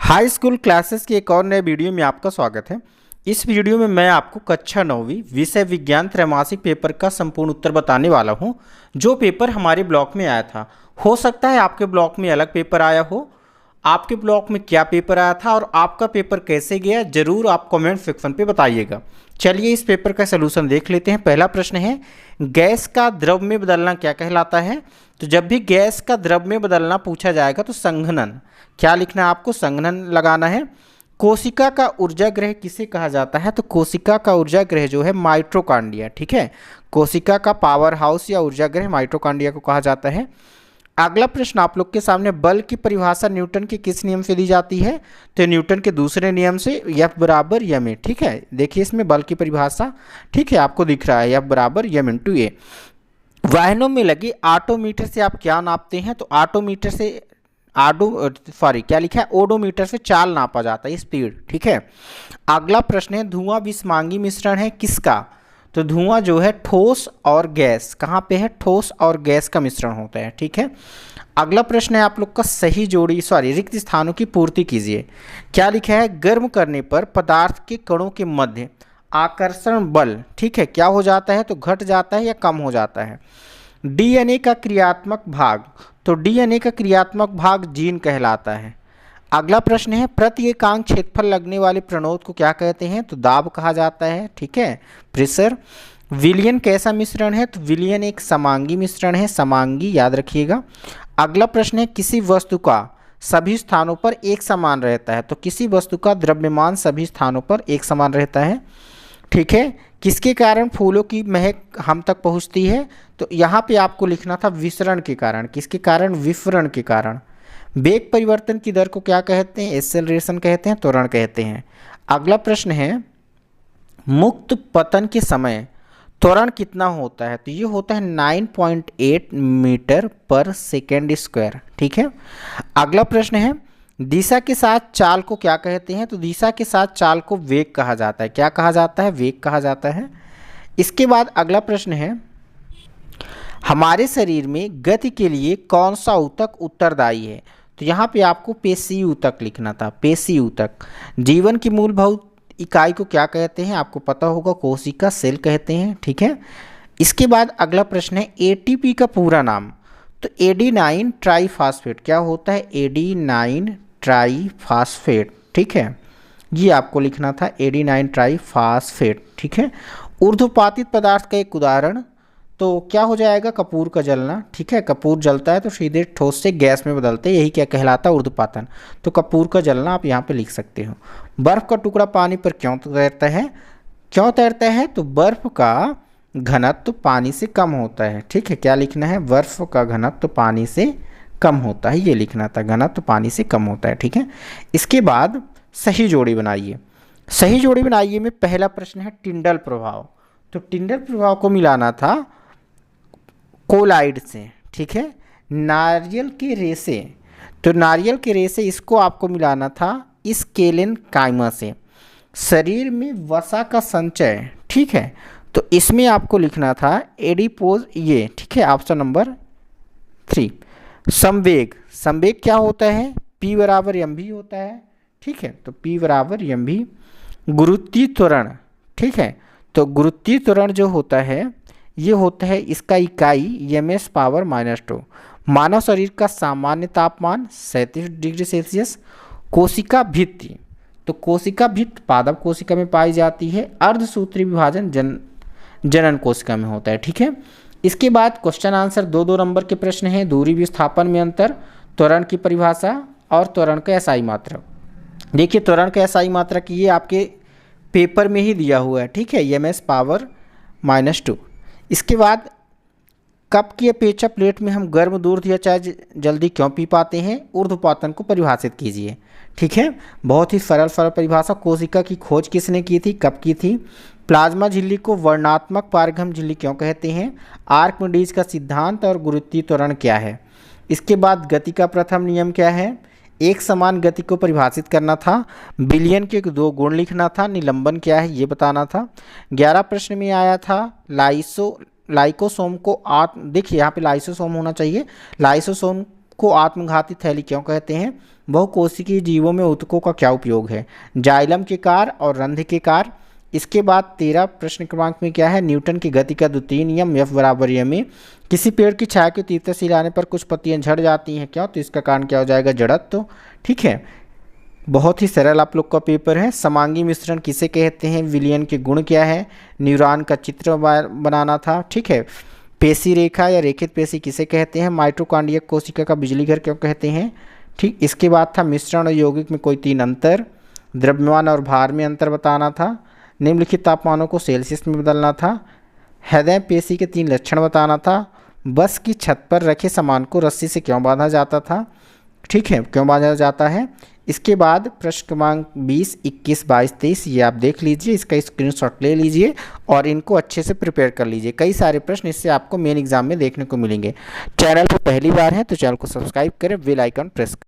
High school classes के एक और नए वीडियो में आपका स्वागत है। इस वीडियो में मैं आपको कक्षा 9वीं विषय विज्ञान त्रैमासिक पेपर का संपूर्ण उत्तर बताने वाला हूं, जो पेपर हमारे ब्लॉक में आया था। हो सकता है आपके ब्लॉक में अलग पेपर आया हो। आपके ब्लॉक में क्या पेपर आया था और आपका पेपर कैसे गया, जरूर आप कमेंट सेक्शन पे बताइएगा। चलिए इस पेपर का सलूशन देख लेते हैं। पहला प्रश्न है, गैस का द्रव में बदलना क्या कहलाता है? तो जब भी गैस का द्रव में बदलना पूछा जाएगा तो संघनन, क्या लिखना है आपको? संघनन लगाना है। कोशिका का ऊर्जा ग्रह किसे कहा जाता है? तो कोशिका का ऊर्जा ग्रह जो है माइटोकॉन्ड्रिया, ठीक है। कोशिका का पावर हाउस या ऊर्जा ग्रह माइटोकॉन्ड्रिया को कहा जाता है। अगला प्रश्न आप लोग के सामने, बल की परिभाषा न्यूटन के किस नियम से दी जाती है? तो न्यूटन के दूसरे नियम से, F बराबर यम ए, ठीक है। देखिए इसमें बल की परिभाषा, ठीक है, आपको दिख रहा है F बराबर यम इंटू ए। वाहनों में लगे ऑटोमीटर से आप क्या नापते हैं? तो ऑटोमीटर से क्या लिखा है? ओडोमीटर से चाल नापा जाता है, स्पीड, ठीक है। अगला प्रश्न है, धुआं विषमांगी मिश्रण है किसका? तो धुआं जो है ठोस और गैस, कहाँ पे है? ठोस और गैस का मिश्रण होता है, ठीक है। अगला प्रश्न है आप लोग का, सही जोड़ी रिक्त स्थानों की पूर्ति कीजिए। क्या लिखा है? गर्म करने पर पदार्थ के कणों के मध्य आकर्षण बल, ठीक है, क्या हो जाता है? तो घट जाता है या कम हो जाता है। डीएनए का क्रियात्मक भाग, तो डीएनए का क्रियात्मक भाग जीन कहलाता है। अगला प्रश्न है, प्रति एकांक क्षेत्रफल लगने वाले प्रणोद को क्या कहते हैं? तो दाब कहा जाता है, ठीक है, प्रेशर। विलयन कैसा मिश्रण है? तो विलयन एक समांगी मिश्रण है, समांगी, याद रखिएगा। अगला प्रश्न है, किसी वस्तु का सभी स्थानों पर एक समान रहता है? तो किसी वस्तु का द्रव्यमान सभी स्थानों पर एक समान रहता है, ठीक है। किसके कारण फूलों की महक हम तक पहुंचती है? तो यहाँ पे आपको लिखना था विसरण के कारण। किसके कारण? विफरण के कारण। वेग परिवर्तन की दर को क्या कहते हैं? एक्सेलरेशन कहते हैं, त्वरण कहते हैं। अगला प्रश्न है, मुक्त पतन के समय त्वरण कितना होता है? तो ये होता है 9.8 मीटर पर सेकेंड स्क्वायर, ठीक है। अगला प्रश्न है, दिशा के साथ चाल को क्या कहते हैं? तो दिशा के साथ चाल को वेग कहा जाता है। क्या कहा जाता है? वेग कहा जाता है। इसके बाद अगला प्रश्न है, हमारे शरीर में गति के लिए कौन सा ऊतक उत्तरदायी है? तो यहाँ पे आपको पेशी ऊतक लिखना था, पेशी ऊतक। जीवन की मूलभूत इकाई को क्या कहते हैं? आपको पता होगा, कोशिका, सेल कहते हैं, ठीक है। इसके बाद अगला प्रश्न है, एटीपी का पूरा नाम? तो एडेनाइन ट्राईफॉस्फेट, क्या होता है? एडेनाइन ट्राईफॉस्फेट, ठीक है, ये आपको लिखना था, एडेनाइन ट्राईफॉस्फेट, ठीक है। ऊर्ध्वपातित पदार्थ का एक उदाहरण, तो क्या हो जाएगा? कपूर का जलना, ठीक है। कपूर जलता है तो सीधे ठोस से गैस में बदलते हैं, यही क्या कहलाता है? ऊर्ध्वपातन। तो कपूर का जलना आप यहाँ पे लिख सकते हो। बर्फ का टुकड़ा पानी पर क्यों तैरता है? क्यों तैरता है? तो बर्फ का घनत्व पानी से कम होता है, ठीक है। क्या लिखना है? बर्फ का घनत्व पानी से कम होता है, ये लिखना था, घनत्व पानी से कम होता है, ठीक है। इसके बाद सही जोड़ी बनाइए। सही जोड़ी बनाइए में पहला प्रश्न है, टिंडल प्रभाव। तो टिंडल प्रभाव को मिलाना था कोलाइड से, ठीक है। नारियल के रेशे, तो नारियल के रेशे इसको आपको मिलाना था स्केलेन काइमा से। शरीर में वसा का संचय, ठीक है, तो इसमें आपको लिखना था एडिपोज, ये, ठीक है, ऑप्शन नंबर 3। संवेग, संवेग क्या होता है? P बराबर एम भी होता है, ठीक है, तो P बराबर एम भी। गुरुत्वीय त्वरण, ठीक है, तो गुरुत्वीय त्वरण जो होता है ये होता है, इसका इकाई ms पावर -2। मानव शरीर का सामान्य तापमान 37 डिग्री सेल्सियस। कोशिका भित्ति, तो कोशिका भित्ति पादप कोशिका में पाई जाती है। अर्धसूत्री विभाजन जनन कोशिका में होता है, ठीक है। इसके बाद क्वेश्चन आंसर 2-2 नंबर के प्रश्न हैं। दूरी विस्थापन में अंतर, त्वरण की परिभाषा और त्वरण का एसआई मात्रक। देखिए त्वरण का एसआई मात्रक ये आपके पेपर में ही दिया हुआ है, ठीक है, ms पावर -2। इसके बाद कप की अपेक्षा प्लेट में हम गर्म दूध या चाय जल्दी क्यों पी पाते हैं? ऊर्ध्वपातन को परिभाषित कीजिए, ठीक है। बहुत ही सरल परिभाषा। कोशिका की खोज किसने की थी? कब की थी? प्लाज्मा झिल्ली को वर्णात्मक पारगम झिल्ली क्यों कहते हैं? आर्किमिडीज का सिद्धांत और गुरुत्वीय त्वरण क्या है? इसके बाद गति का प्रथम नियम क्या है? एक समान गति को परिभाषित करना था। विलयन के 2 गुण लिखना था। निलंबन क्या है ये बताना था। 11 प्रश्न में आया था लाइकोसोम को देखिए यहाँ पे लाइसोसोम होना चाहिए। लाइसोसोम को आत्मघाती थैली क्यों कहते हैं? बहुकोशिकीय जीवों में ऊतकों का क्या उपयोग है? जाइलम के कार्य और रंध्र के कार्य। इसके बाद 13 प्रश्न क्रमांक में क्या है? न्यूटन की गति का द्वितीय नियम F बराबर m ए। किसी पेड़ की छाया की तीव्रता से हिलाने पर कुछ पत्तियां झड़ जाती हैं, क्यों? तो इसका कारण क्या हो जाएगा? जड़त्व। ठीक है, बहुत ही सरल आप लोग का पेपर है। समांगी मिश्रण किसे कहते हैं? विलियन के गुण क्या है? न्यूरॉन का चित्र बनाना था। ठीक है, पेशी रेखा या रेखित पेशी किसे कहते हैं? माइटोकॉन्ड्रिया कोशिका का बिजली घर क्यों कहते हैं? ठीक, इसके बाद था मिश्रण और यौगिक में कोई 3 अंतर, द्रव्यमान और भार में अंतर बताना था, निम्नलिखित तापमानों को सेल्सियस में बदलना था, हृदय पेशी के 3 लक्षण बताना था, बस की छत पर रखे सामान को रस्सी से क्यों बांधा जाता था? ठीक है, क्यों बांधा जाता है? इसके बाद प्रश्न क्रमांक 20, 21, 22, 23 ये आप देख लीजिए, इसका स्क्रीनशॉट ले लीजिए और इनको अच्छे से प्रिपेयर कर लीजिए। कई सारे प्रश्न इससे आपको मेन एग्जाम में देखने को मिलेंगे। चैनल पर पहली बार है तो चैनल को सब्सक्राइब करें, बेल आइकन प्रेस करें।